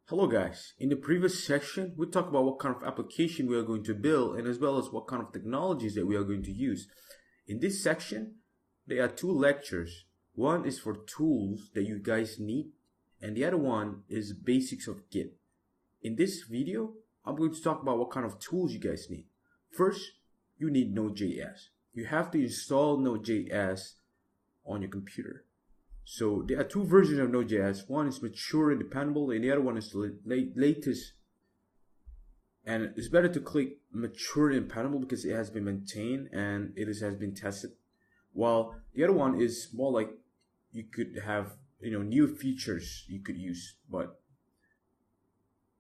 Hello guys, in the previous section we talked about what kind of application we are going to build and as well as what kind of technologies that we are going to use. In this section there are two lectures. One is for tools that you guys need and the other one is basics of Git. In this video I'm going to talk about what kind of tools you guys need. First, you need Node.js. You have to install Node.js on your computer. So there are two versions of Node.js. One is mature and dependable, and the other one is the latest. And it's better to click mature and dependable because it has been maintained and has been tested. While the other one is more like you could have new features you could use, but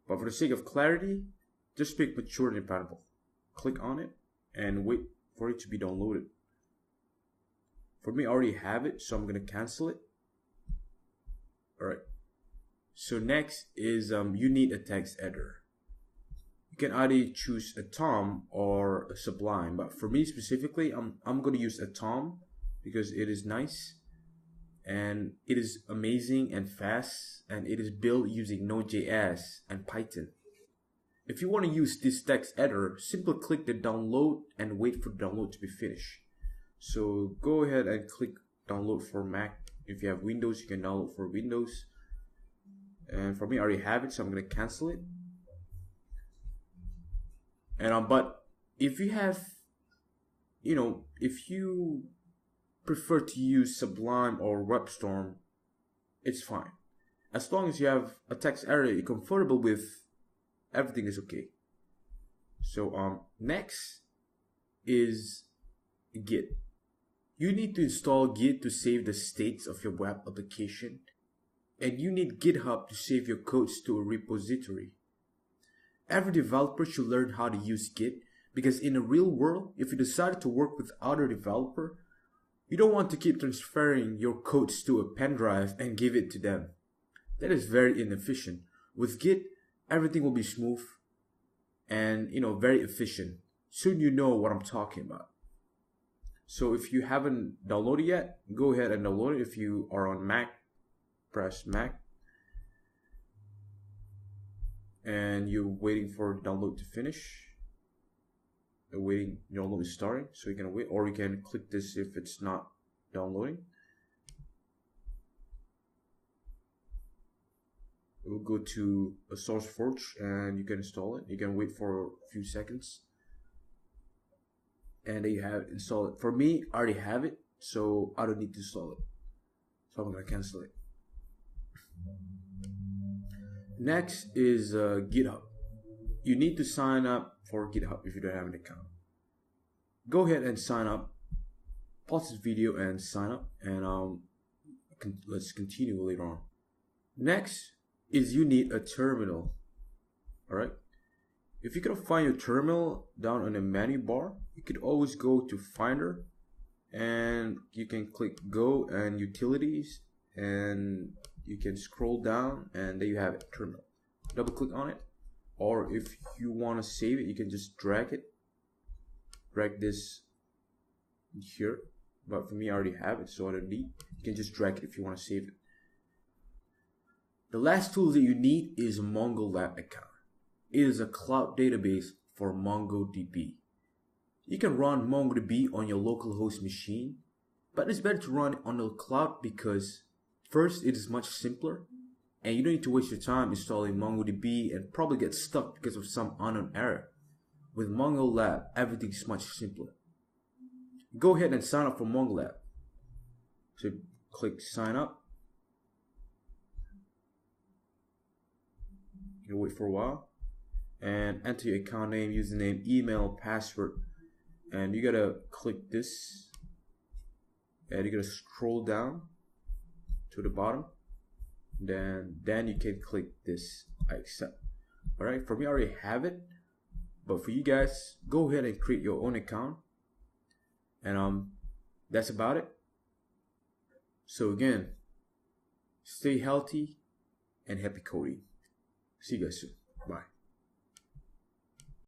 for the sake of clarity, just pick mature and dependable. Click on it and wait for it to be downloaded. For me, I already have it, so I'm gonna cancel it. Alright, so next is you need a text editor. You can either choose Atom or a Sublime, but for me specifically, I'm going to use Atom because it is nice and it is amazing and fast, and it is built using Node.js and Python. If you want to use this text editor, simply click the download and wait for the download to be finished. So go ahead and click download for Mac. If you have Windows, you can download for Windows. And for me, I already have it, so I'm going to cancel it. And but if you have, if you prefer to use Sublime or WebStorm, it's fine. As long as you have a text editor you're comfortable with, everything is okay. So next is Git. You need to install Git to save the states of your web application, and you need GitHub to save your codes to a repository. Every developer should learn how to use Git because in the real world, if you decide to work with other developer, you don't want to keep transferring your codes to a pen drive and give it to them. That is very inefficient. With Git, everything will be smooth and very efficient. Soon you know what I'm talking about. So if you haven't downloaded yet, go ahead and download it. If you are on Mac, press Mac. And you're waiting for the download to finish. Download is starting, so you can wait, or you can click this if it's not downloading. We'll go to a SourceForge and you can install it. You can wait for a few seconds. And there you have it installed. For me, I already have it, so I don't need to install it. So I'm gonna cancel it. Next is GitHub. You need to sign up for GitHub if you don't have an account. Go ahead and sign up. Pause this video and sign up, and let's continue later on. Next is you need a terminal. All right. If you cannot find your terminal down on the menu bar, you could always go to Finder and you can click Go and Utilities, and you can scroll down and there you have it, terminal. Double click on it, or if you want to save it, you can just drag this here, but for me I already have it, so I don't need. You can just drag it if you want to save it. The last tool that you need is a MongoLab account. It is a cloud database for MongoDB. You can run MongoDB on your local host machine, but it's better to run it on the cloud because first, it is much simpler, and you don't need to waste your time installing MongoDB and probably get stuck because of some unknown error. With MongoLab, everything is much simpler. Go ahead and sign up for MongoLab. So click sign up. You wait for a while and enter your account name, username, email, password, and you gotta click this, and you gotta scroll down to the bottom. Then you can click this I accept. Alright, for me I already have it, but for you guys, go ahead and create your own account, and that's about it. So again, stay healthy and happy coding. See you guys soon. Bye.